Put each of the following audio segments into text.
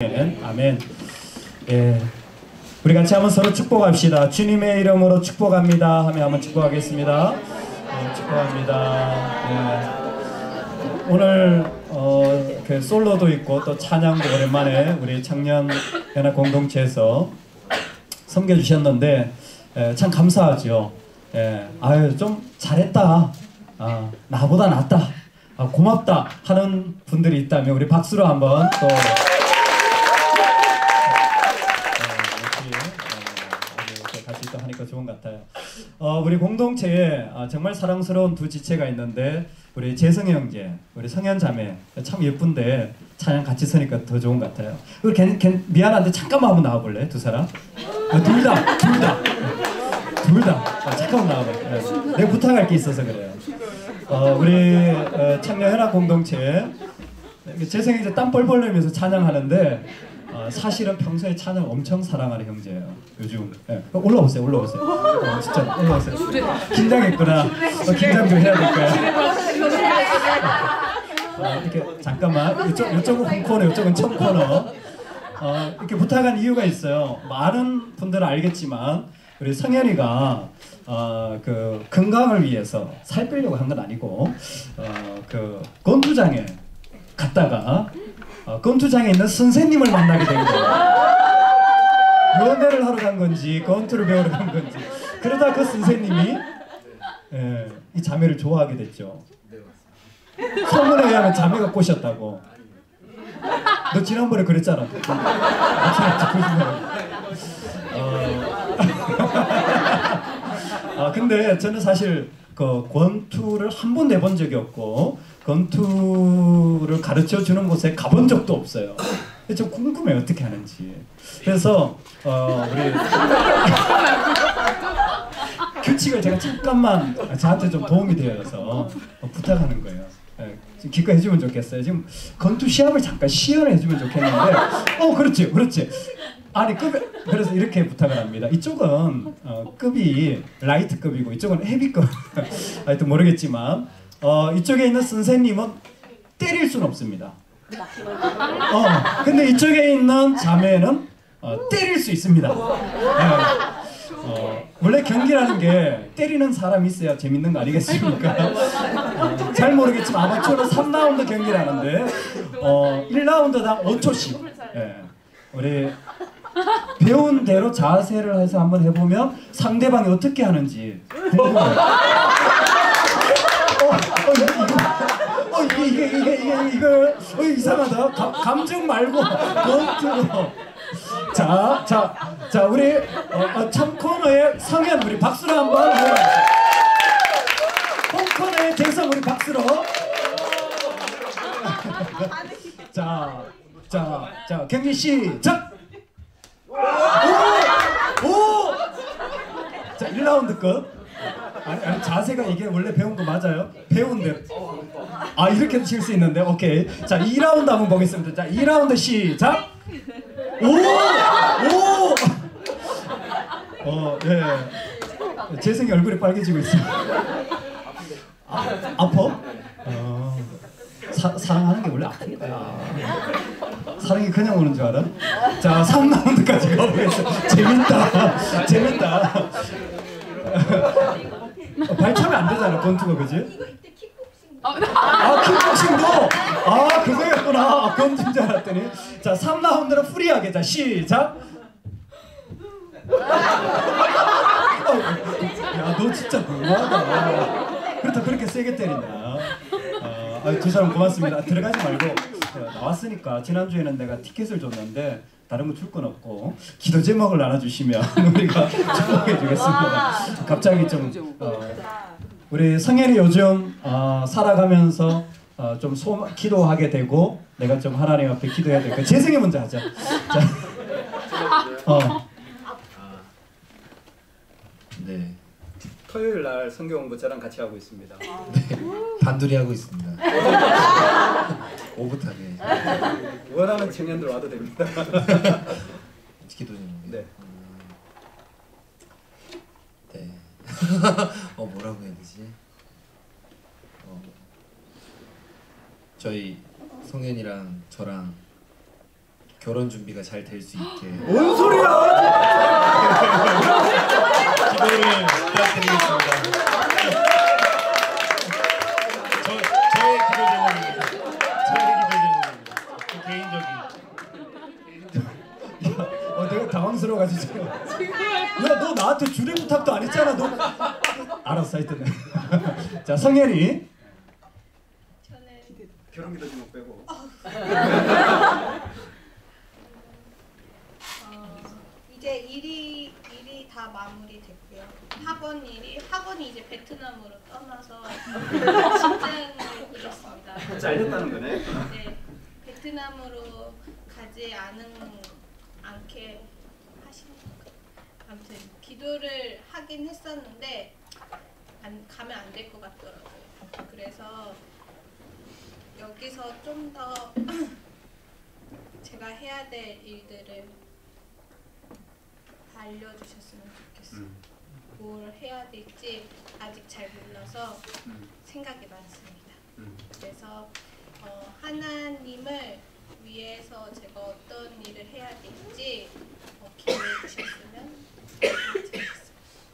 아멘. 예, 우리 같이 한번 서로 축복합시다. 주님의 이름으로 축복합니다 하며 한번 축복하겠습니다. 축복합니다. 예. 오늘 그 솔로도 있고 또 찬양도 오랜만에 우리 청년 연합 공동체에서 섬겨주셨는데 참 감사하죠. 아유 좀 잘했다, 나보다 낫다, 고맙다 하는 분들이 있다면 우리 박수로 한번 또 같이 또 하니까 좋은 것 같아요. 우리 공동체에 정말 사랑스러운 두 지체가 있는데 우리 재성이 형제, 우리 성현 자매 참 예쁜데 찬양 같이 서니까 더 좋은 것 같아요. 미안한데 잠깐만 한번 나와볼래? 두 사람? 둘 다 잠깐만 나와봐. 내가 부탁할 게 있어서 그래요. 우리 청년연합 공동체 재성이 이제 땀 뻘뻘 흘리면서 찬양하는데 사실은 평소에 찬양 엄청 사랑하는 형제예요. 요즘 올라오세요. 진짜 올라오세요. 긴장했구나. 긴장 좀 해야 될까요? 이렇게 잠깐만 이쪽은 홈코너, 이쪽은 첨코너. 이렇게 부탁한 이유가 있어요. 많은 분들은 알겠지만 우리 성현이가 그 건강을 위해서 살 빼려고 한 건 아니고 그 권투장에 갔다가 권투장에 있는 선생님을 만나게 된 거예요. 연애를 하러 간 건지 권투를 배우러 간 건지 그러다 그 선생님이 이 자매를 좋아하게 됐죠. 소문에 의하면 자매가 꼬셨다고. 너 지난번에 그랬잖아. 근데 저는 사실 그 권투를 한 번 내본 적이 없고 권투를 가르쳐 주는 곳에 가본 적도 없어요. 좀 궁금해요, 어떻게 하는지. 그래서 우리 규칙을 제가 잠깐만 저한테 좀 도움이 되어서 부탁하는 거예요. 지금 기껏 해주면 좋겠어요. 지금 권투 시합을 잠깐 시연해 주면 좋겠는데 그렇지. 아니 그래서 이렇게 부탁을 합니다. 이쪽은 급이 라이트급이고 이쪽은 헤비급. 하여튼 모르겠지만 이쪽에 있는 선생님은 때릴 수는 없습니다. 근데 이쪽에 있는 자매는 때릴 수 있습니다. 원래 경기라는 게 때리는 사람이 있어야 재밌는 거 아니겠습니까? 잘 모르겠지만 아마추어는 3라운드 경기라는데 1라운드당 5초씩 우리 배운 대로 자세를 해서 한번 해보면 상대방이 어떻게 하는지 궁금해요. 이거 이상하다. 감정 말고 권투로. 자 우리 첨코너의 성현 우리 박수로 한번 해보겠습니다. 홈코너의 재성 우리 박수로. 자 경기 시작. 오! 자 1라운드 끝. 아니 자세가 이게 원래 배운 거 맞아요? 배운 대로. 이렇게 칠 수 있는데 오케이. 자 2라운드 한번 보겠습니다. 자 2라운드 시작. 네. 재승이 얼굴이 빨개지고 있어요. 아파? 사랑하는 게 원래 아픈 거야. 사랑이 그냥 오는 줄 알아? 자 3라운드까지 가보겠습니다. 재밌다. 발차면 안 되잖아, 권투가, 그지? 킥복싱도? 그거였구나. 권투인 줄 알았더니. 자 3라운드는 프리하게. 자 시작. 야 너 진짜 너무하다. 그렇다 그렇게 세게 때리냐. 두 사람 고맙습니다. 들어가지 말고 나왔으니까. 지난주에는 내가 티켓을 줬는데 다른 거 줄 건 없고 기도 제목을 나눠주시면 우리가 축복해 주겠습니다. 갑자기 좀 우리 성현이 요즘 살아가면서 좀 기도하게 되고 내가 좀 하나님 앞에 기도해야 되니까 재승이 먼저 하자. 네. 토요일 날 성경 공부 저랑 같이 하고 있습니다. 네, 단둘이 하고 있습니다. 오붓하게. 원하는 청년들 와도 됩니다. 기도 좀. 네. 네. 뭐라고 해야 되지? 저희 성현이랑 저랑 결혼 준비가 잘 될 수 있게 뭔 소리야? 기도를 부탁드리겠습니다. 저의 기도 제목입니다. 저의 기도 제목입니다. 개인적인. 내가 당황스러워가지고 지금. 야, 너 나한테 주례 부탁도 안 했잖아. 너. 알았어, 하여튼. 자, 성현이. 저는 결혼 기도 제목 빼고. 이제 일이 다 마무리됐고요. 학원이 이제 베트남으로 떠나서 직장을 잃었습니다. 잘렸다는 거네. 네, 베트남으로 가지 않게 하시는 건가요? 아무튼 기도를 하긴 했었는데 가면 안 될 것 같더라고요. 그래서 여기서 좀 더 제가 해야 될 일들을 알려주셨으면 좋겠어요. 뭘 해야 될지 아직 잘 몰라서 생각이 많습니다. 그래서 하나님을 위해서 제가 어떤 일을 해야 될지 기도해 주셨으면 좋겠습니다.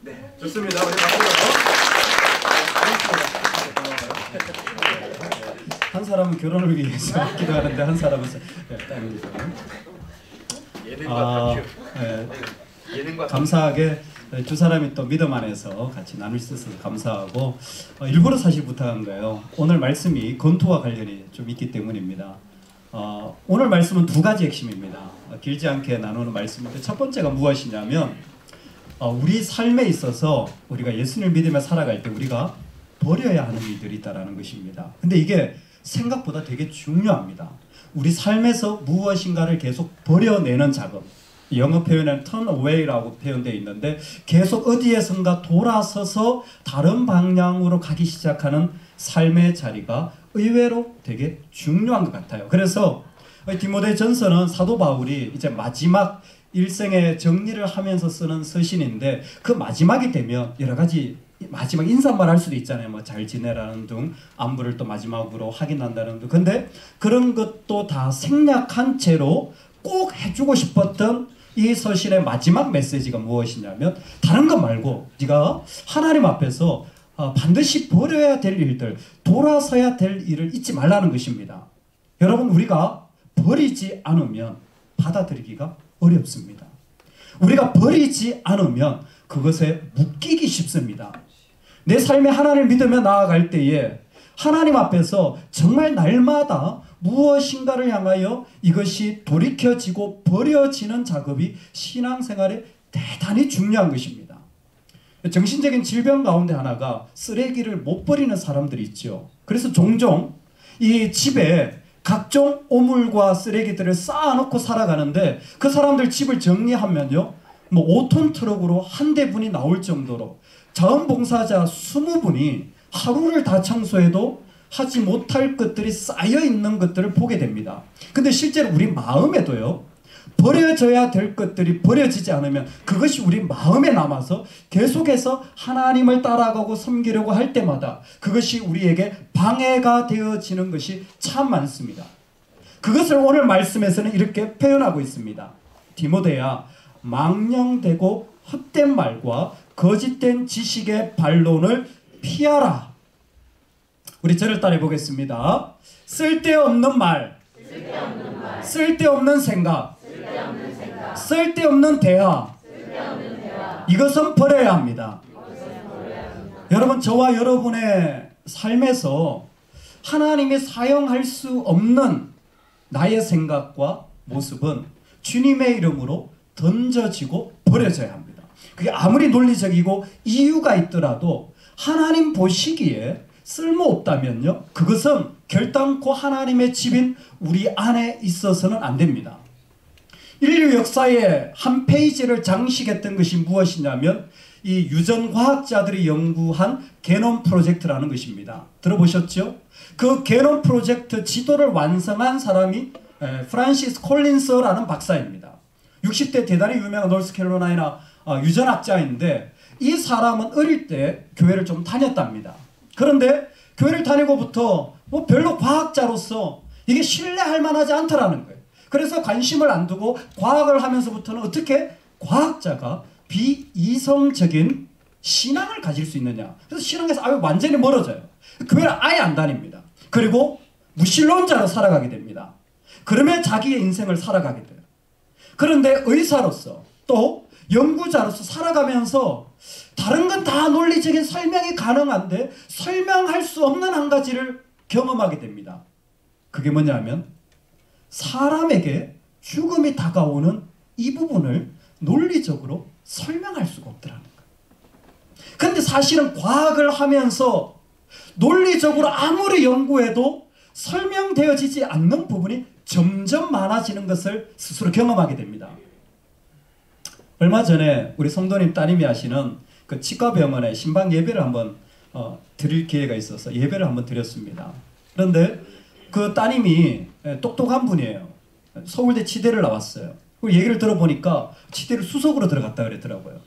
네, 좋습니다. 우리 한 사람은 결혼을 위해서 기도하는데 한 사람은 딸이죠. 예능과 다큐. 네. 예능과 감사하게 두 사람이 또 믿음 안에서 같이 나눌 수 있어서 감사하고 일부러 사실 부탁한 거예요. 오늘 말씀이 건투와 관련이 좀 있기 때문입니다. 오늘 말씀은 두 가지 핵심입니다. 길지 않게 나누는 말씀인데 첫 번째가 무엇이냐면 우리 삶에 있어서 우리가 예수님을 믿으며 살아갈 때 우리가 버려야 하는 일들이 있다는 것입니다. 근데 이게 생각보다 되게 중요합니다. 우리 삶에서 무엇인가를 계속 버려내는 작업. 영어 표현에는 turn away라고 표현되어 있는데 계속 어디에선가 돌아서서 다른 방향으로 가기 시작하는 삶의 자리가 의외로 되게 중요한 것 같아요. 그래서 디모데전서는 사도 바울이 이제 마지막 일생의 정리를 하면서 쓰는 서신인데 그 마지막이 되면 여러 가지 마지막 인사말 할 수도 있잖아요. 뭐 잘 지내라는 등 안부를 또 마지막으로 확인한다는 등. 근데 그런 것도 다 생략한 채로 꼭 해주고 싶었던 이 서신의 마지막 메시지가 무엇이냐면 다른 것 말고 네가 하나님 앞에서 반드시 버려야 될 일들, 돌아서야 될 일을 잊지 말라는 것입니다. 여러분, 우리가 버리지 않으면 받아들이기가 어렵습니다. 우리가 버리지 않으면 그것에 묶이기 쉽습니다. 내 삶에 하나님을 믿으며 나아갈 때에 하나님 앞에서 정말 날마다 무엇인가를 향하여 이것이 돌이켜지고 버려지는 작업이 신앙생활에 대단히 중요한 것입니다. 정신적인 질병 가운데 하나가 쓰레기를 못 버리는 사람들이 있죠. 그래서 종종 이 집에 각종 오물과 쓰레기들을 쌓아놓고 살아가는데 그 사람들 집을 정리하면요, 뭐 5톤 트럭으로 한 대분이 나올 정도로 자원봉사자 20분이 하루를 다 청소해도 하지 못할 것들이 쌓여있는 것들을 보게 됩니다. 근데 실제로 우리 마음에도요, 버려져야 될 것들이 버려지지 않으면 그것이 우리 마음에 남아서 계속해서 하나님을 따라가고 섬기려고 할 때마다 그것이 우리에게 방해가 되어지는 것이 참 많습니다. 그것을 오늘 말씀에서는 이렇게 표현하고 있습니다. 디모데야, 망령되고 헛된 말과 거짓된 지식의 반론을 피하라. 우리 저를 따라해 보겠습니다. 쓸데없는 말, 쓸데없는 생각, 쓸데없는 대화, 이것은 버려야 합니다. 여러분, 저와 여러분의 삶에서 하나님이 사용할 수 없는 나의 생각과 모습은 주님의 이름으로 던져지고 버려져야 합니다. 그게 아무리 논리적이고 이유가 있더라도 하나님 보시기에 쓸모없다면요, 그것은 결단코 하나님의 집인 우리 안에 있어서는 안 됩니다. 인류 역사의 한 페이지를 장식했던 것이 무엇이냐면 이 유전과학자들이 연구한 게놈 프로젝트라는 것입니다. 들어보셨죠? 그 게놈 프로젝트 지도를 완성한 사람이 프란시스 콜린스라는 박사입니다. 60대 대단히 유명한 노스캐롤라이나 유전학자인데 이 사람은 어릴 때 교회를 좀 다녔답니다. 그런데 교회를 다니고부터 뭐 별로 과학자로서 이게 신뢰할 만하지 않더라는 거예요. 그래서 관심을 안 두고 과학을 하면서부터는 어떻게 과학자가 비이성적인 신앙을 가질 수 있느냐. 그래서 신앙에서 아예 완전히 멀어져요. 교회를 아예 안 다닙니다. 그리고 무신론자로 살아가게 됩니다. 그러면 자기의 인생을 살아가게 돼요. 그런데 의사로서 또 연구자로서 살아가면서 다른 건 다 논리적인 설명이 가능한데 설명할 수 없는 한 가지를 경험하게 됩니다. 그게 뭐냐면 사람에게 죽음이 다가오는 이 부분을 논리적으로 설명할 수가 없더라는 거예요. 그런데 사실은 과학을 하면서 논리적으로 아무리 연구해도 설명되어지지 않는 부분이 점점 많아지는 것을 스스로 경험하게 됩니다. 얼마 전에 우리 성도님 따님이 하시는 그 치과병원에 신방 예배를 한번 드릴 기회가 있어서 예배를 한번 드렸습니다. 그런데 그 따님이 똑똑한 분이에요. 서울대 치대를 나왔어요. 얘기를 들어보니까 치대를 수석으로 들어갔다 그랬더라고요.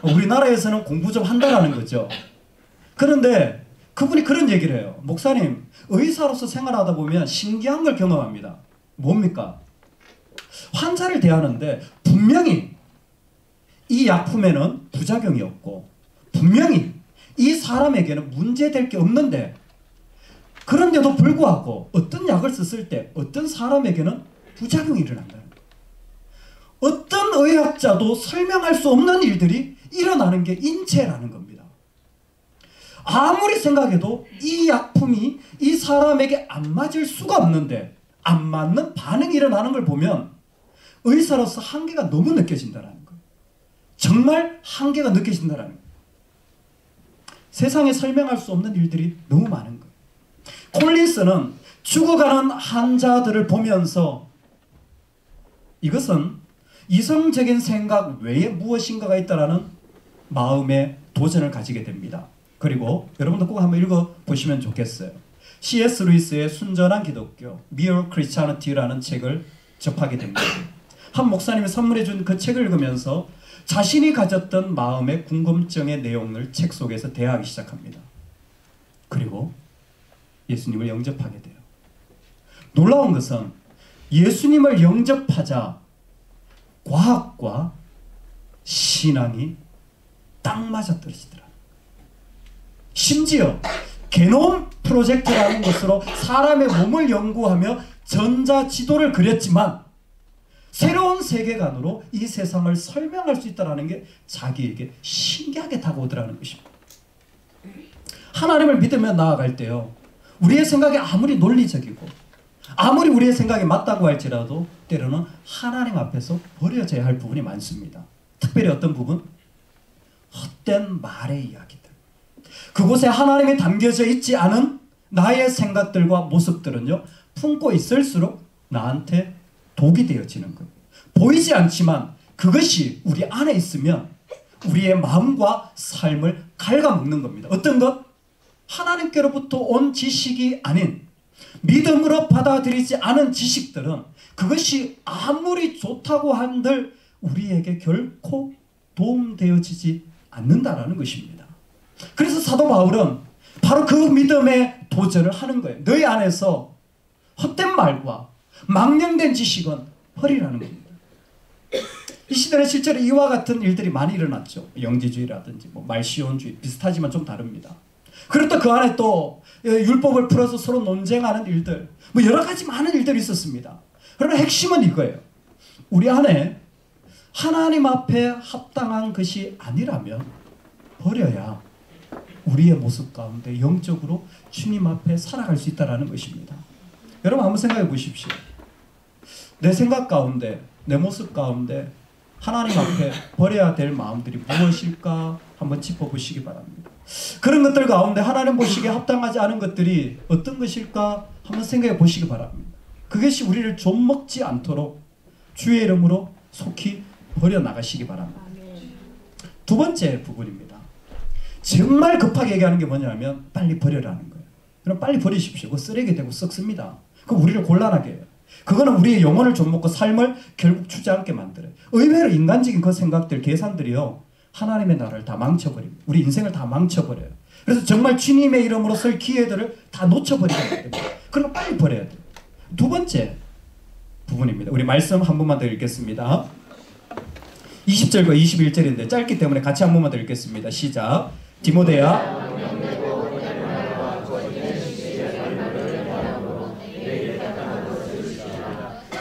우리나라에서는 공부 좀 한다라는 거죠. 그런데 그분이 그런 얘기를 해요. 목사님, 의사로서 생활하다 보면 신기한 걸 경험합니다. 뭡니까? 환자를 대하는데 분명히 이 약품에는 부작용이 없고 분명히 이 사람에게는 문제될 게 없는데 그런데도 불구하고 어떤 약을 썼을 때 어떤 사람에게는 부작용이 일어난다는 거예요. 어떤 의학자도 설명할 수 없는 일들이 일어나는 게 인체라는 겁니다. 아무리 생각해도 이 약품이 이 사람에게 안 맞을 수가 없는데 안 맞는 반응이 일어나는 걸 보면 의사로서 한계가 너무 느껴진다는 거예요. 정말 한계가 느껴진다는 거예요. 세상에 설명할 수 없는 일들이 너무 많은 거예요. 콜린스는 죽어가는 환자들을 보면서 이것은 이성적인 생각 외에 무엇인가가 있다라는 마음의 도전을 가지게 됩니다. 그리고 여러분도 꼭 한번 읽어보시면 좋겠어요. C.S. 루이스의 순전한 기독교, Mere Christianity라는 책을 접하게 됩니다. 한 목사님이 선물해 준 그 책을 읽으면서 자신이 가졌던 마음의 궁금증의 내용을 책 속에서 대하기 시작합니다. 그리고 예수님을 영접하게 돼요. 놀라운 것은 예수님을 영접하자 과학과 신앙이 딱 맞아떨어지더라. 심지어 게놈 프로젝트라는 것으로 사람의 몸을 연구하며 전자지도를 그렸지만 새로운 세계관으로 이 세상을 설명할 수 있다는 게 자기에게 신기하게 다가오더라는 것입니다. 하나님을 믿으며 나아갈 때요, 우리의 생각이 아무리 논리적이고 아무리 우리의 생각이 맞다고 할지라도 때로는 하나님 앞에서 버려져야 할 부분이 많습니다. 특별히 어떤 부분? 헛된 말의 이야기들. 그곳에 하나님이 담겨져 있지 않은 나의 생각들과 모습들은요, 품고 있을수록 나한테 독이 되어지는 거예요. 보이지 않지만 그것이 우리 안에 있으면 우리의 마음과 삶을 갉아먹는 겁니다. 어떤 것? 하나님께로부터 온 지식이 아닌 믿음으로 받아들이지 않은 지식들은 그것이 아무리 좋다고 한들 우리에게 결코 도움되어지지 않는다라는 것입니다. 그래서 사도 바울은 바로 그 믿음의 도전을 하는 거예요. 너희 안에서 헛된 말과 망령된 지식은 버리라는 겁니다. 이 시대는 실제로 이와 같은 일들이 많이 일어났죠. 영지주의라든지 말시온주의 비슷하지만 좀 다릅니다. 그리고 또 그 안에 또 율법을 풀어서 서로 논쟁하는 일들, 여러 가지 많은 일들이 있었습니다. 그러나 핵심은 이거예요. 우리 안에 하나님 앞에 합당한 것이 아니라면 버려야 우리의 모습 가운데 영적으로 주님 앞에 살아갈 수 있다는 것입니다. 여러분 한번 생각해 보십시오. 내 생각 가운데, 내 모습 가운데 하나님 앞에 버려야 될 마음들이 무엇일까 한번 짚어보시기 바랍니다. 그런 것들 가운데 하나님 보시기에 합당하지 않은 것들이 어떤 것일까 한번 생각해 보시기 바랍니다. 그것이 우리를 좀먹지 않도록 주의 이름으로 속히 버려나가시기 바랍니다. 두 번째 부분입니다. 정말 급하게 얘기하는 게 뭐냐면 빨리 버려라는 거예요. 그럼 빨리 버리십시오. 그거 쓰레기 되고 썩습니다. 그거 우리를 곤란하게 해요. 그거는 우리의 영혼을 좀먹고 삶을 결국 주저앉게 만들어요. 의외로 인간적인 그 생각들, 계산들이요, 하나님의 나라를 다 망쳐버립니다. 우리 인생을 다 망쳐버려요. 그래서 정말 주님의 이름으로 설 기회들을 다 놓쳐버리게 됩니다. 그럼 빨리 버려야 돼요. 두 번째, 부분입니다. 우리 말씀 한 번만 더 읽겠습니다. 20절과 21절인데 짧기 때문에 같이 한 번만 더 읽겠습니다. 시작. 디모데야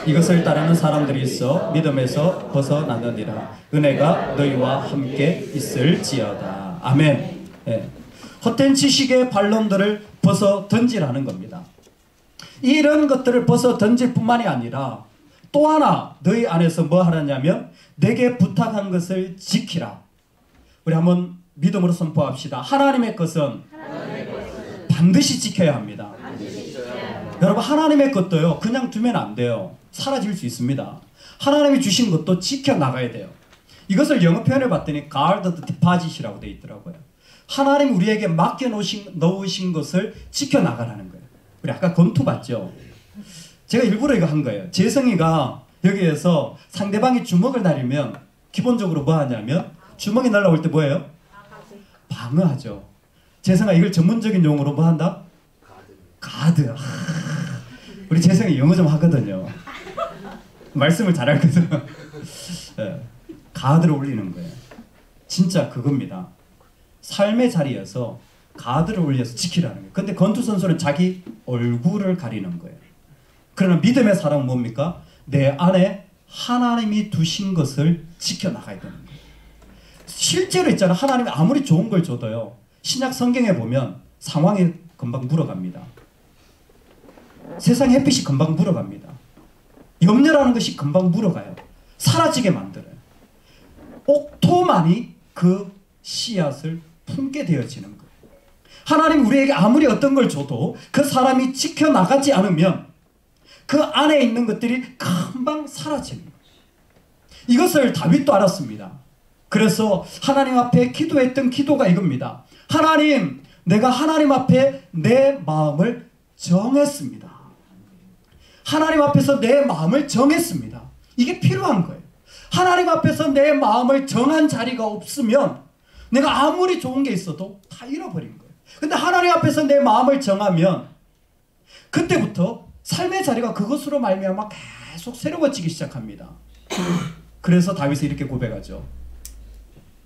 이것을 따르는 사람들이 있어 믿음에서 벗어나느니라. 은혜가 너희와 함께 있을지어다. 아멘. 예. 헛된 지식의 반론들을 벗어 던지라는 겁니다. 이런 것들을 벗어 던질 뿐만이 아니라 또 하나 너희 안에서 뭐 하라냐면 내게 부탁한 것을 지키라. 우리 한번 믿음으로 선포합시다. 하나님의 것은 반드시 지켜야 합니다. 여러분 하나님의 것도요 그냥 두면 안 돼요. 사라질 수 있습니다. 하나님이 주신 것도 지켜나가야 돼요. 이것을 영어 표현을 봤더니 guard the deposit이라고 되어 있더라고요. 하나님 우리에게 넣으신 것을 지켜나가라는 거예요. 우리 아까 검토 봤죠? 제가 일부러 이거 한 거예요. 재성이가 여기에서 상대방이 주먹을 날리면 기본적으로 뭐 하냐면 주먹이 날라올 때 뭐예요? 방어하죠. 재성아 이걸 전문적인 용어로 뭐 한다? 가드. 우리 재성이 영어 좀 하거든요. 말씀을 잘 알거든. 네. 가드를 올리는 거예요. 진짜 그겁니다. 삶의 자리에서 가드를 올려서 지키라는 거예요. 근데 권투 선수는 자기 얼굴을 가리는 거예요. 그러나 믿음의 사람은 뭡니까? 내 안에 하나님이 두신 것을 지켜나가야 되는 거예요. 실제로 있잖아. 하나님이 아무리 좋은 걸 줘도요. 신약 성경에 보면 상황이 금방 물어갑니다. 세상 햇빛이 금방 물어갑니다. 염려라는 것이 금방 물어가요. 사라지게 만들어요. 옥토만이 그 씨앗을 품게 되어지는 거예요. 하나님 우리에게 아무리 어떤 걸 줘도 그 사람이 지켜나가지 않으면 그 안에 있는 것들이 금방 사라지는 거예요. 이것을 다윗도 알았습니다. 그래서 하나님 앞에 기도했던 기도가 이겁니다. 하나님, 내가 하나님 앞에 내 마음을 정했습니다. 하나님 앞에서 내 마음을 정했습니다. 이게 필요한 거예요. 하나님 앞에서 내 마음을 정한 자리가 없으면 내가 아무리 좋은 게 있어도 다 잃어버린 거예요. 근데 하나님 앞에서 내 마음을 정하면 그때부터 삶의 자리가 그것으로 말미암아 계속 새로워지기 시작합니다. 그래서 다윗이 이렇게 고백하죠.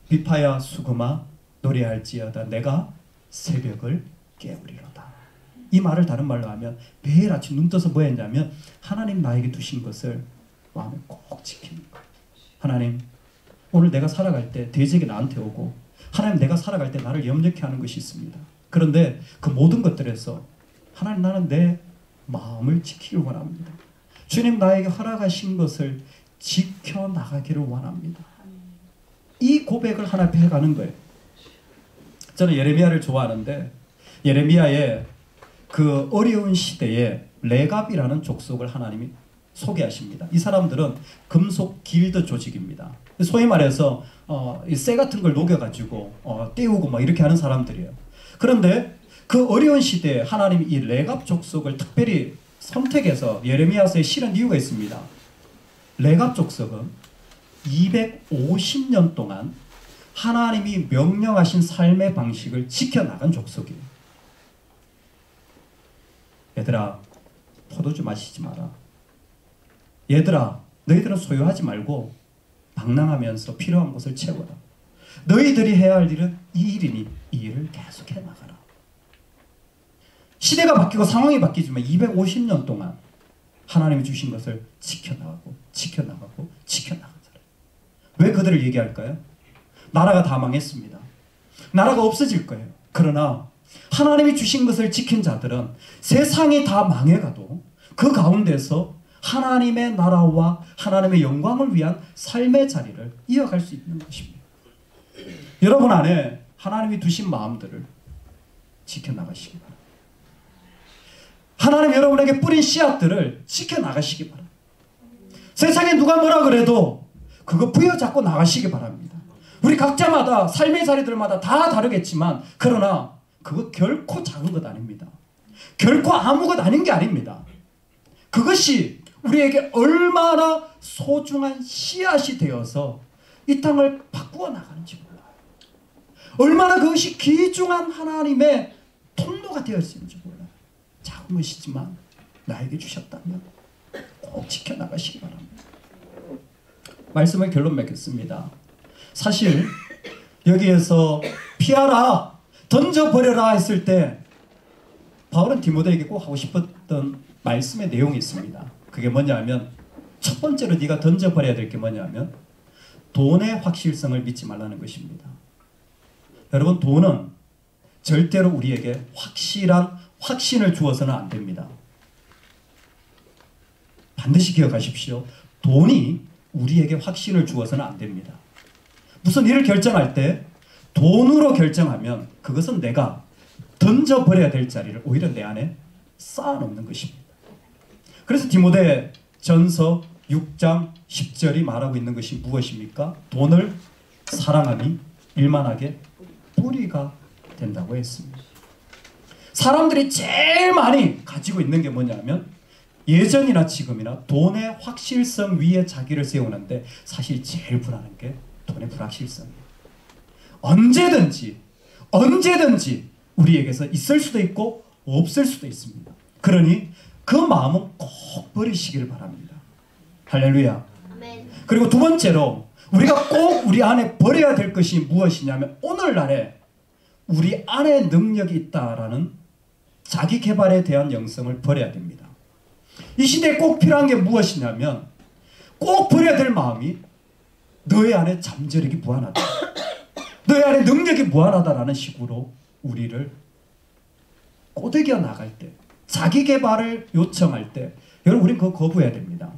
비파야 수금아 노래할지어다 내가 새벽을 깨우리로다. 이 말을 다른 말로 하면 매일 아침 눈 떠서 뭐 했냐면 하나님 나에게 두신 것을 마음에 꼭 지키는 거예요. 하나님 오늘 내가 살아갈 때 대적이 나한테 오고 하나님 내가 살아갈 때 나를 염려케 하는 것이 있습니다. 그런데 그 모든 것들에서 하나님 나는 내 마음을 지키길 원합니다. 주님 나에게 허락하신 것을 지켜나가기를 원합니다. 이 고백을 하나 앞에 해가는 거예요. 저는 예레미야를 좋아하는데 예레미야의 그 어려운 시대에 레갑이라는 족속을 하나님이 소개하십니다. 이 사람들은 금속 길드 조직입니다. 소위 말해서 쇠 같은 걸 녹여가지고 떼우고 막 이렇게 하는 사람들이에요. 그런데 그 어려운 시대에 하나님이 이 레갑 족속을 특별히 선택해서 예레미야서에 실은 이유가 있습니다. 레갑 족속은 250년 동안 하나님이 명령하신 삶의 방식을 지켜나간 족속이에요. 얘들아 포도주 마시지 마라. 얘들아 너희들은 소유하지 말고 방랑하면서 필요한 것을 채워라. 너희들이 해야 할 일은 이 일이니 이 일을 계속해 나가라. 시대가 바뀌고 상황이 바뀌지만 250년 동안 하나님이 주신 것을 지켜나가고 지켜나가고 지켜나가더라. 왜 그들을 얘기할까요? 나라가 다 망했습니다. 나라가 없어질 거예요. 그러나 하나님이 주신 것을 지킨 자들은 세상이 다 망해가도 그 가운데서 하나님의 나라와 하나님의 영광을 위한 삶의 자리를 이어갈 수 있는 것입니다. 여러분 안에 하나님이 두신 마음들을 지켜나가시기 바랍니다. 하나님 여러분에게 뿌린 씨앗들을 지켜나가시기 바랍니다. 세상에 누가 뭐라 그래도 그거 부여잡고 나가시기 바랍니다. 우리 각자마다 삶의 자리들마다 다 다르겠지만 그러나 그거 결코 작은 것 아닙니다. 결코 아무 것 아닌 게 아닙니다. 그것이 우리에게 얼마나 소중한 씨앗이 되어서 이 땅을 바꾸어 나가는지 몰라요. 얼마나 그것이 귀중한 하나님의 통로가 되었는지 몰라요. 작은 것이지만 나에게 주셨다면 꼭 지켜나가시기 바랍니다. 말씀을 결론 맺겠습니다. 사실 여기에서 피하라, 던져버려라 했을 때 바울은 디모데에게 꼭 하고 싶었던 말씀의 내용이 있습니다. 그게 뭐냐 하면 첫 번째로 네가 던져버려야 될 게 뭐냐 하면 돈의 확실성을 믿지 말라는 것입니다. 여러분, 돈은 절대로 우리에게 확실한 확신을 주어서는 안 됩니다. 반드시 기억하십시오. 돈이 우리에게 확신을 주어서는 안 됩니다. 무슨 일을 결정할 때 돈으로 결정하면 그것은 내가 던져버려야 될 자리를 오히려 내 안에 쌓아놓는 것입니다. 그래서 디모데 전서 6장 10절이 말하고 있는 것이 무엇입니까? 돈을 사랑함이 일만하게 뿌리가 된다고 했습니다. 사람들이 제일 많이 가지고 있는 게 뭐냐면 예전이나 지금이나 돈의 확실성 위에 자기를 세우는데 사실 제일 불안한 게 돈의 불확실성이에요. 언제든지 우리에게서 있을 수도 있고 없을 수도 있습니다. 그러니 그 마음은 꼭 버리시기를 바랍니다. 할렐루야. 그리고 두 번째로 우리가 꼭 우리 안에 버려야 될 것이 무엇이냐면 오늘날에 우리 안에 능력이 있다라는 자기 개발에 대한 영성을 버려야 됩니다. 이 시대에 꼭 필요한 게 무엇이냐면 꼭 버려야 될 마음이 너의 안에 잠재력이 무한하다, 너의 안에 능력이 무한하다라는 식으로 우리를 꼬드겨 나갈 때, 자기 개발을 요청할 때 여러분 우리는 그거 거부해야 됩니다.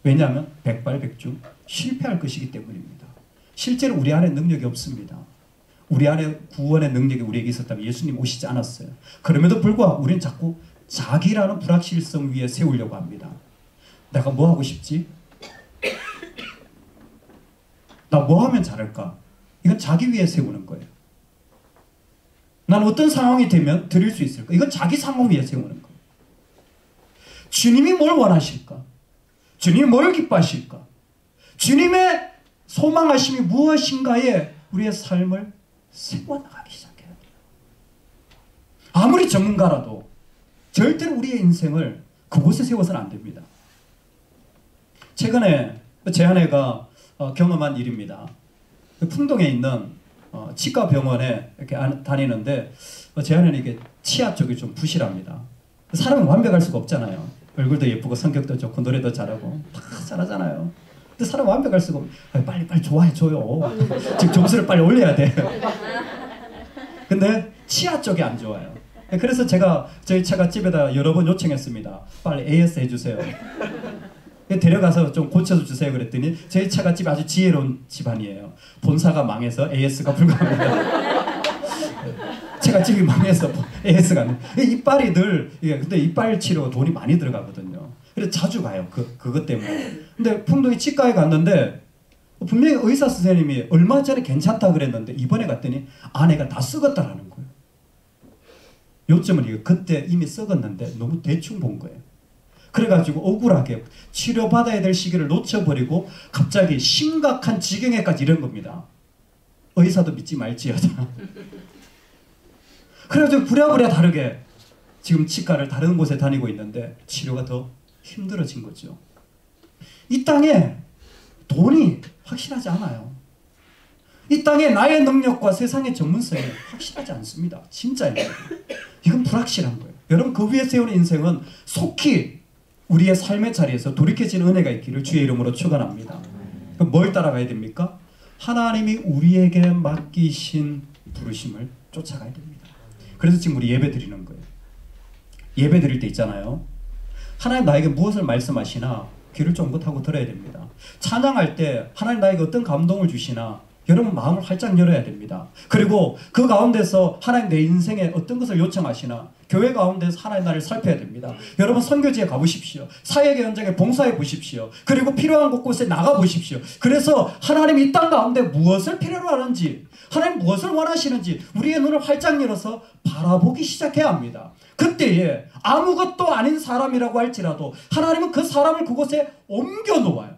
왜냐하면 백발백중 실패할 것이기 때문입니다. 실제로 우리 안에 능력이 없습니다. 우리 안에 구원의 능력이 우리에게 있었다면 예수님 오시지 않았어요. 그럼에도 불구하고 우리는 자꾸 자기라는 불확실성 위에 세우려고 합니다. 내가 뭐 하고 싶지? 나 뭐 하면 잘할까? 이건 자기 위에 세우는 거예요. 난 어떤 상황이 되면 드릴 수 있을까? 이건 자기 상황 위에 세우는 거예요. 주님이 뭘 원하실까? 주님이 뭘 기뻐하실까? 주님의 소망하심이 무엇인가에 우리의 삶을 세워나가기 시작해야 돼요. 아무리 전문가라도 절대로 우리의 인생을 그곳에 세워서는 안 됩니다. 최근에 제 아내가 경험한 일입니다. 풍동에 있는 치과 병원에 이렇게 다니는데 제 아내는 이게 치아 쪽이 좀 부실합니다. 사람은 완벽할 수가 없잖아요. 얼굴도 예쁘고 성격도 좋고 노래도 잘하고 다 잘하잖아요. 근데 사람 완벽할 수가 없. 빨리 좋아해줘요. 지금 점수를 빨리 올려야 돼. 근데 치아 쪽이 안 좋아요. 그래서 제가 저희 처갓집에다 여러 번 요청했습니다. 빨리 AS 해주세요. 데려가서 좀 고쳐서 주세요 그랬더니 저희 처갓집이 아주 지혜로운 집안이에요. 본사가 망해서 AS가 불가합니다. 처갓집이 망해서 AS가 안 돼. 이빨이 늘 근데 이빨 치료 돈이 많이 들어가거든요. 그래서 자주 가요. 그것 때문에. 근데 풍동이 치과에 갔는데 분명히 의사 선생님이 얼마 전에 괜찮다 그랬는데 이번에 갔더니 아내가 다 썩었다라는 거예요. 요점은 이거 그때 이미 썩었는데 너무 대충 본 거예요. 그래가지고 억울하게 치료받아야 될 시기를 놓쳐버리고 갑자기 심각한 지경에까지 이른 겁니다. 의사도 믿지 말지어다. 그래가지고 부랴부랴 다르게 지금 치과를 다른 곳에 다니고 있는데 치료가 더 힘들어진 거죠. 이 땅에 돈이 확실하지 않아요. 이 땅에 나의 능력과 세상의 전문성이 확실하지 않습니다. 진짜예요. 이건 불확실한 거예요. 여러분 그 위에 세우는 인생은 속히 우리의 삶의 자리에서 돌이켜지는 은혜가 있기를 주의 이름으로 축원합니다. 그럼 뭘 따라가야 됩니까? 하나님이 우리에게 맡기신 부르심을 쫓아가야 됩니다. 그래서 지금 우리 예배 드리는 거예요. 예배 드릴 때 있잖아요. 하나님 나에게 무엇을 말씀하시나 귀를 쫑긋하고 들어야 됩니다. 찬양할 때 하나님 나에게 어떤 감동을 주시나 여러분 마음을 활짝 열어야 됩니다. 그리고 그 가운데서 하나님 내 인생에 어떤 것을 요청하시나 교회 가운데서 하나님 나를 살펴야 됩니다. 여러분 선교지에 가보십시오. 사역의 현장에 봉사해 보십시오. 그리고 필요한 곳곳에 나가 보십시오. 그래서 하나님이 이 땅 가운데 무엇을 필요로 하는지 하나님 무엇을 원하시는지 우리의 눈을 활짝 열어서 바라보기 시작해야 합니다. 그때에 아무것도 아닌 사람이라고 할지라도 하나님은 그 사람을 그곳에 옮겨 놓아요.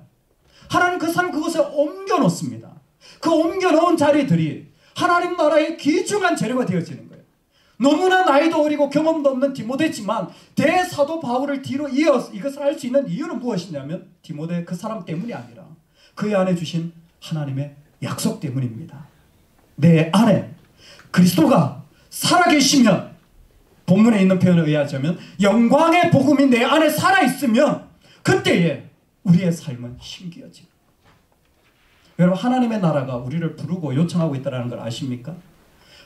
하나님 그 사람 그곳에 옮겨 놓습니다. 그 옮겨 놓은 자리들이 하나님 나라의 귀중한 재료가 되어지는 거예요. 너무나 나이도 어리고 경험도 없는 디모데지만 대사도 바울을 뒤로 이어서 이것을 할 수 있는 이유는 무엇이냐면 디모데 그 사람 때문이 아니라 그의 안에 주신 하나님의 약속 때문입니다. 내 안에 그리스도가 살아계시면, 본문에 있는 표현에 의하자면 영광의 복음이 내 안에 살아있으면 그때에 우리의 삶은 신기해집니다. 여러분, 하나님의 나라가 우리를 부르고 요청하고 있다는 걸 아십니까?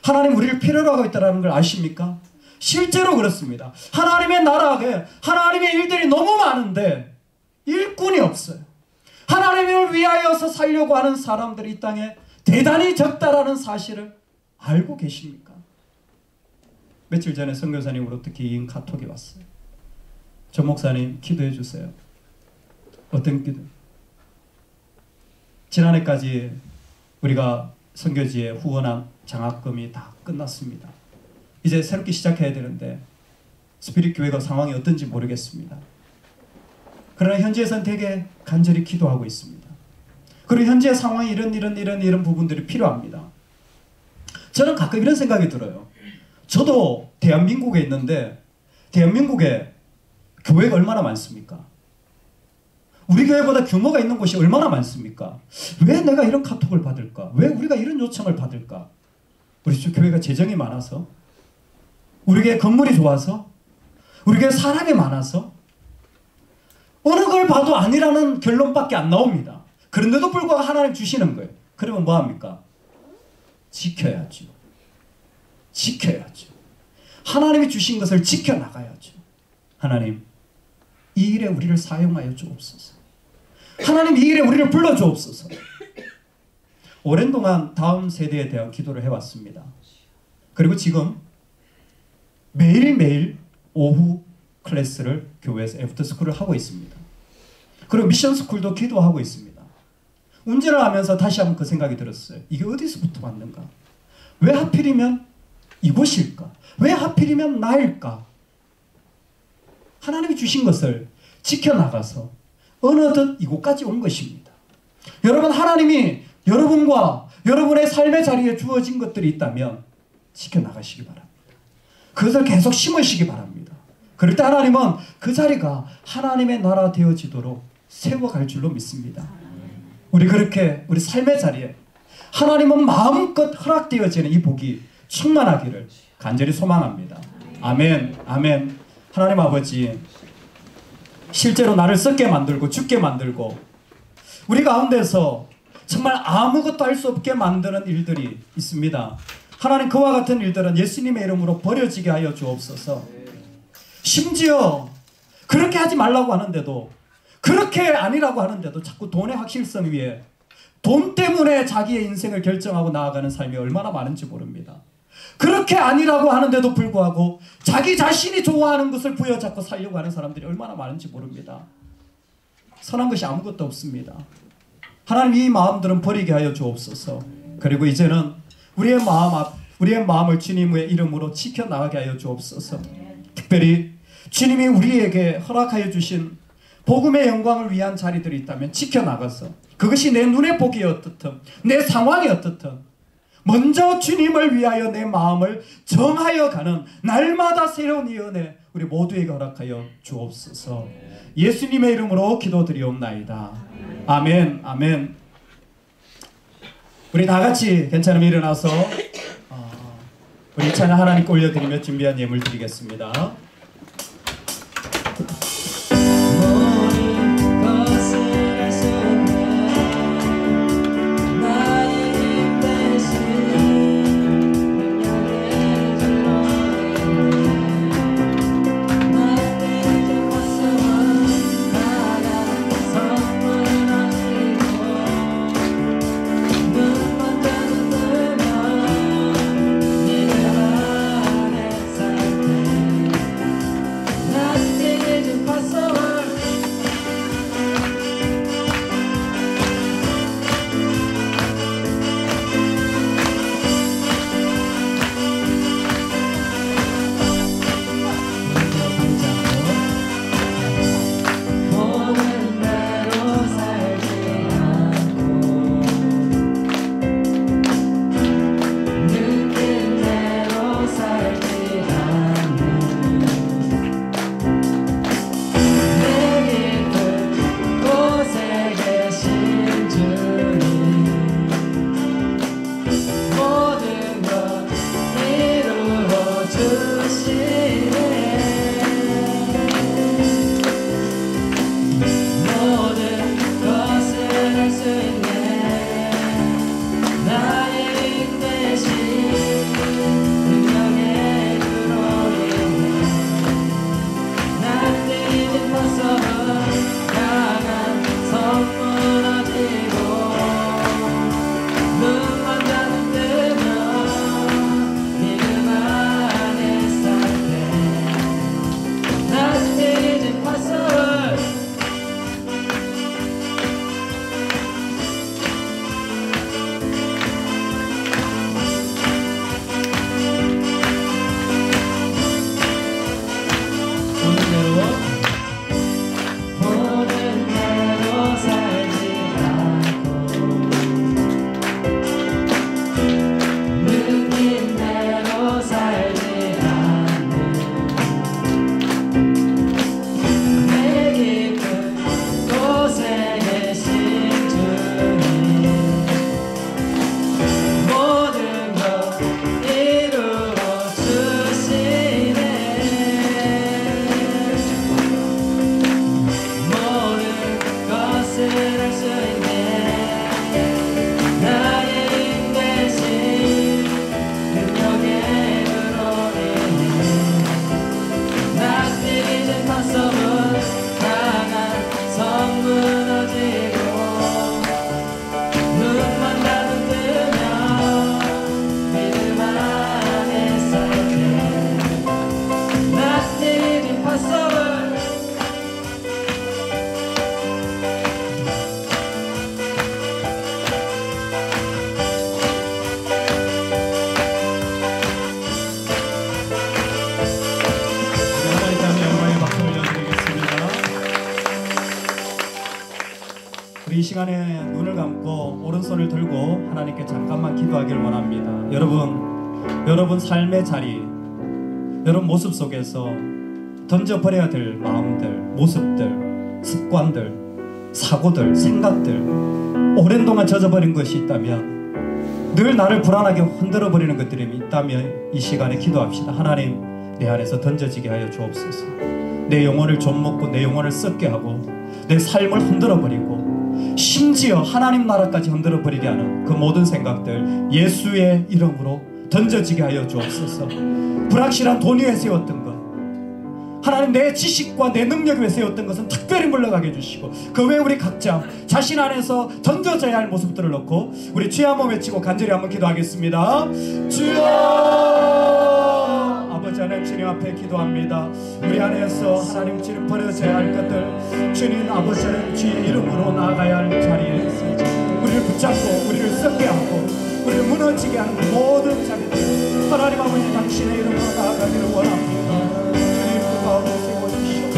하나님 우리를 필요로 하고 있다는 걸 아십니까? 실제로 그렇습니다. 하나님의 나라에 하나님의 일들이 너무 많은데 일꾼이 없어요. 하나님을 위하여서 살려고 하는 사람들이 이 땅에 대단히 적다라는 사실을 알고 계십니까? 며칠 전에 선교사님으로부터 긴 카톡이 왔어요. 조 목사님 기도해 주세요. 어떤 기도? 지난해까지 우리가 선교지에 후원한 장학금이 다 끝났습니다. 이제 새롭게 시작해야 되는데 스피릿 교회가 상황이 어떤지 모르겠습니다. 그러나 현지에서는 되게 간절히 기도하고 있습니다. 그리고 현재 상황이 이런 부분들이 필요합니다. 저는 가끔 이런 생각이 들어요. 저도 대한민국에 있는데 대한민국에 교회가 얼마나 많습니까? 우리 교회보다 규모가 있는 곳이 얼마나 많습니까? 왜 내가 이런 카톡을 받을까? 왜 우리가 이런 요청을 받을까? 우리 교회가 재정이 많아서? 우리 교회 건물이 좋아서? 우리 교회 사람이 많아서? 어느 걸 봐도 아니라는 결론밖에 안 나옵니다. 그런데도 불구하고 하나님 주시는 거예요. 그러면 뭐합니까? 지켜야죠. 지켜야죠. 하나님이 주신 것을 지켜나가야죠. 하나님, 이 일에 우리를 사용하여 주옵소서. 하나님, 이 일에 우리를 불러주옵소서. 오랜 동안 다음 세대에 대한 기도를 해왔습니다. 그리고 지금 매일매일 오후 클래스를 교회에서 애프터스쿨을 하고 있습니다. 그리고 미션스쿨도 기도하고 있습니다. 운전을 하면서 다시 한번 그 생각이 들었어요. 이게 어디서부터 왔는가? 왜 하필이면 이곳일까? 왜 하필이면 나일까? 하나님이 주신 것을 지켜나가서 어느덧 이곳까지 온 것입니다. 여러분, 하나님이 여러분과 여러분의 삶의 자리에 주어진 것들이 있다면 지켜나가시기 바랍니다. 그것을 계속 심으시기 바랍니다. 그럴 때 하나님은 그 자리가 하나님의 나라 되어지도록 세워갈 줄로 믿습니다. 우리 그렇게 우리 삶의 자리에 하나님은 마음껏 허락되어지는 이 복이 충만하기를 간절히 소망합니다. 아멘, 아멘. 하나님 아버지, 실제로 나를 썩게 만들고 죽게 만들고 우리 가운데서 정말 아무것도 할 수 없게 만드는 일들이 있습니다. 하나님, 그와 같은 일들은 예수님의 이름으로 버려지게 하여 주옵소서. 심지어 그렇게 하지 말라고 하는데도, 그렇게 아니라고 하는데도 자꾸 돈의 확실성 위에 돈 때문에 자기의 인생을 결정하고 나아가는 삶이 얼마나 많은지 모릅니다. 그렇게 아니라고 하는데도 불구하고 자기 자신이 좋아하는 것을 부여잡고 살려고 하는 사람들이 얼마나 많은지 모릅니다. 선한 것이 아무것도 없습니다. 하나님, 이 마음들은 버리게 하여 주옵소서. 그리고 이제는 우리의 마음을 주님의 이름으로 지켜나가게 하여 주옵소서. 특별히 주님이 우리에게 허락하여 주신 복음의 영광을 위한 자리들이 있다면 지켜나가서 그것이 내 눈에 보기에 어떻든 내 상황이 어떻든 먼저 주님을 위하여 내 마음을 정하여 가는 날마다 새로운 이 은혜 우리 모두에게 허락하여 주옵소서. 예수님의 이름으로 기도드리옵나이다. 아멘, 아멘. 우리 다 같이 괜찮으면 일어나서 우리 찬양 하나님께 올려드리며 준비한 예물 드리겠습니다. 수 있네. 나의 인내심 능력의 주로이네. 난 뛰는 모습은 강한 성 무너지고 눈만 닫으면 믿음 안에 살때 난 뛰는 모습을 보는 대로 살지 않고 느낀 대로 살지 않는 내 깊은 곳에 계신 주님 모든 것 이루어 주시네. 모든 것을 할 수 있네. 나의 인내심 능력의 주로이네. 난 뛰는 모습은 강한 성 무너지고 눈만 닫으면 믿음 안에 살때 난 뛰는 모습을 하나님 앞에 영광의 박수 올려드리겠습니다. 우리 이 시간에 눈을 감고 오른손을 들고 하나님께 잠깐만 기도하길 원합니다. 여러분 삶의 자리, 여러분 모습 속에서 던져버려야 될 마음들, 모습들, 습관들, 사고들, 생각들, 오랜 동안 젖어버린 것이 있다면, 늘 나를 불안하게 흔들어버리는 것들이 있다면 이 시간에 기도합시다. 하나님, 내 안에서 던져지게 하여 주옵소서. 내 영혼을 좀먹고 내 영혼을 썩게 하고 내 삶을 흔들어버리고 심지어 하나님 나라까지 흔들어버리게 하는 그 모든 생각들 예수의 이름으로 던져지게 하여 주옵소서. 불확실한 돈 위에 세웠던 것, 하나님 내 지식과 내 능력 위에 세웠던 것은 특별히 물러가게 해주시고, 그 외에 우리 각자 자신 안에서 던져져야 할 모습들을 놓고 우리 주여 한번 외치고 간절히 한번 기도하겠습니다. 주여! 아버지 하나님, 주님 앞에 기도합니다. 우리 안에서 하나님 주님 버려져야 할 것들, 주님 아버지 하나님 주의 이름으로 나아가야 할 자리에 우리를 붙잡고 우리를 썩게 하고 우리를 무너지게 하는 모든 자리들, 하나님 아버지 당신의 이름으로 나아가기를 원합니다. 주님 그 가운데 세워주시옵소서.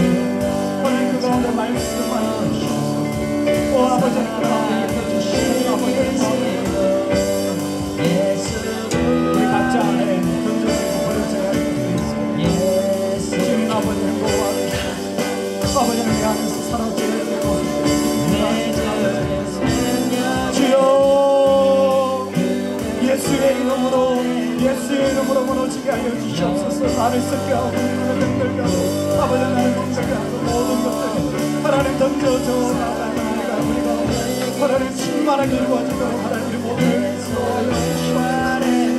하나님 그 가운데 말씀만 주시옵소서. 오 아버지 하나님 그 가운데 펴주시옵소서. 아버지 하나님 우리 각자 안에 던져지고 버려져야 할 것들이 있어요. 주님 아버지 행복하옵소서. 아버지 하나님 내 안에서 사라져야 되고 주여 예수의 이름으로 무너지게 하여 주시옵소서. 나를 썩게 하고 나를 흔들게 하고 아버지 나를 흔들게 하고 모든 것들 하나님 던져줘 나아가는 우리가 하나님 충만하게 이루어지도록 하나님 모든 수고하여 주시옵소서.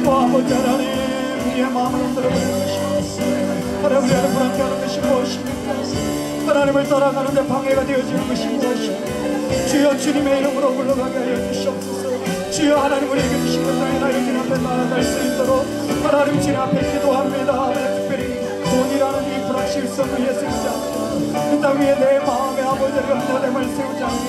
오 아버지 하나님 우리의 마음을 흔들어버리는 것이 하나님 우리 안에 불안케 하는 것이 무엇입니까? 하나님을 따라가는데 방해가 되어지는 것이 무엇입니까? 주여 주님의 이름으로 물러가게 하여 주시옵소서. 주여 하나님 우리에게 주신 것을 인하여 주님 앞에 나아갈 수 있도록 하나님 주님 앞에 기도합니다. 특별히 돈이라는 이 불확실성 위에 세우지 않고 그 땅 위에 내 마음의 아버지를 흔들림을 세우지 않고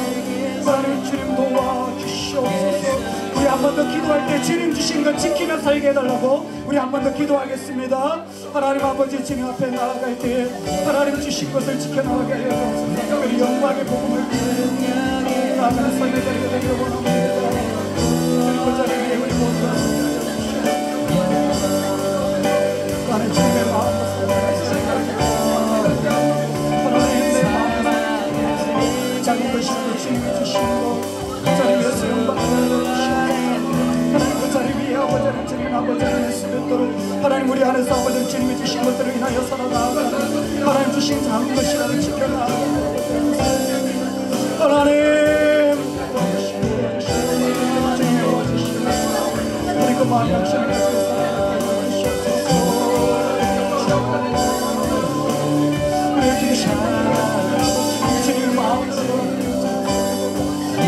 하나님 주님 도와주시옵소서. 우리 한 번 더 기도할 때 주님 주신 것 지키며 살게 해달라고 우리 한 번 더 기도하겠습니다. 하나님 아버지 주님 앞에 나아갈 때 하나님 주신 것을 지켜나가게 하여 주옵소서. 특별히 영광의 복음을 위해 나아가는 삶의 자리가 되기를 원합니다. 그 자리 위에 우리 모두가 하나님 주님의 마음을 하나님 내 마음을 작은 것이라도 주님이 주시고 그 자리 위에서 영광을 주시고 하나님 그 자리 위에 아버지 하나님 주님 아버지 하나님 수 있도록 하나님 우리 안에서 아버지 주님이 주신 것들을 인하여 살아나가는 하나님 주신 작은 것이라도 지켜나가는 하나님 많이 하시옵소서.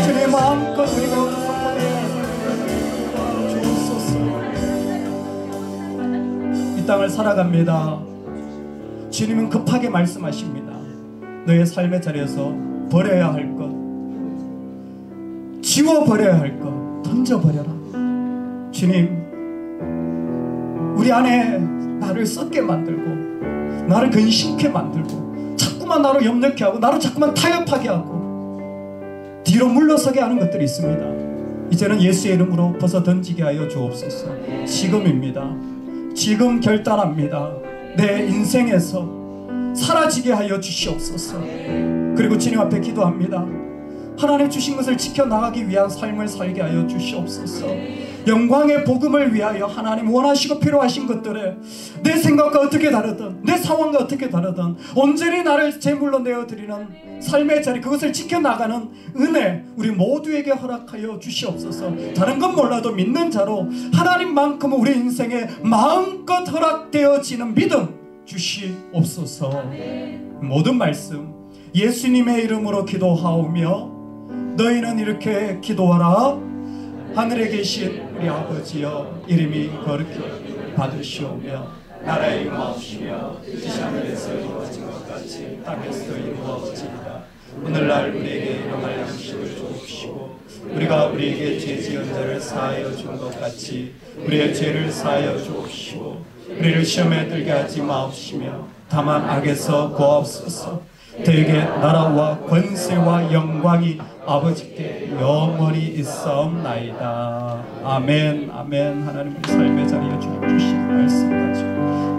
주님 마음껏 우리가 주옵소서. 이 땅을 살아갑니다. 주님은 급하게 말씀하십니다. 너의 삶의 자리에서 버려야 할 것, 지워버려야 할 것 던져버려라. 주님, 우리 안에 나를 썩게 만들고 나를 근심케 만들고 자꾸만 나를 염려케 하고 나를 자꾸만 타협하게 하고 뒤로 물러서게 하는 것들이 있습니다. 이제는 예수의 이름으로 벗어 던지게 하여 주옵소서. 지금입니다. 지금 결단합니다. 내 인생에서 사라지게 하여 주시옵소서. 그리고 주님 앞에 기도합니다. 하나님 주신 것을 지켜나가기 위한 삶을 살게 하여 주시옵소서. 영광의 복음을 위하여 하나님 원하시고 필요하신 것들에 내 생각과 어떻게 다르든 내 상황과 어떻게 다르든 온전히 나를 제물로 내어드리는 삶의 자리, 그것을 지켜나가는 은혜 우리 모두에게 허락하여 주시옵소서. 다른 건 몰라도 믿는 자로 하나님만큼 우리 인생에 마음껏 허락되어지는 믿음 주시옵소서. 모든 말씀 예수님의 이름으로 기도하오며 너희는 이렇게 기도하라. 하늘에 계신 우리 아버지여, 이름이 거룩히 받으시오며 나라의 임하옵시며 뜻이 하늘에서 이루어진 것 같이 땅에서도 이루어지리다. 오늘날 우리에게 일용할 양식을 주옵시고 우리가 우리에게 죄 지은 자를 사하여 준 것 같이 우리의 죄를 사하여 주옵시고 우리를 시험에 들게 하지 마옵시며 다만 악에서 구하옵소서. 되게 나라와 권세와 영광이 아버지께 영원히 있사옵나이다. 아멘. 아멘. 하나님 우리 삶의 자리에 주신 말씀 가지고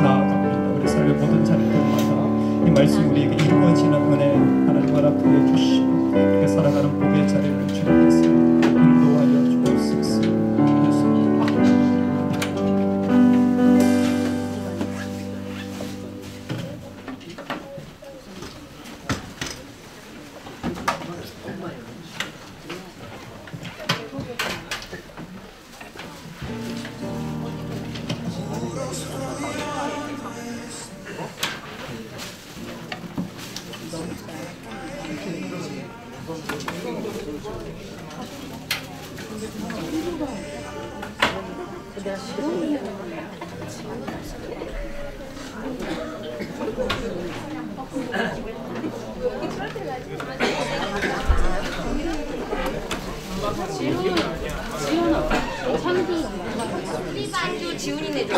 나아갑니다. 우리 삶의 모든 자리들마다 이 말씀 우리에게 이루어지는 은혜 하나님 허락하여 주시고 이렇게 살아가는 복의 자리를 주님께서 인도하여 주옵소서. 예수님. 지훈아, 창규, 우리 반주 지훈이네 줘.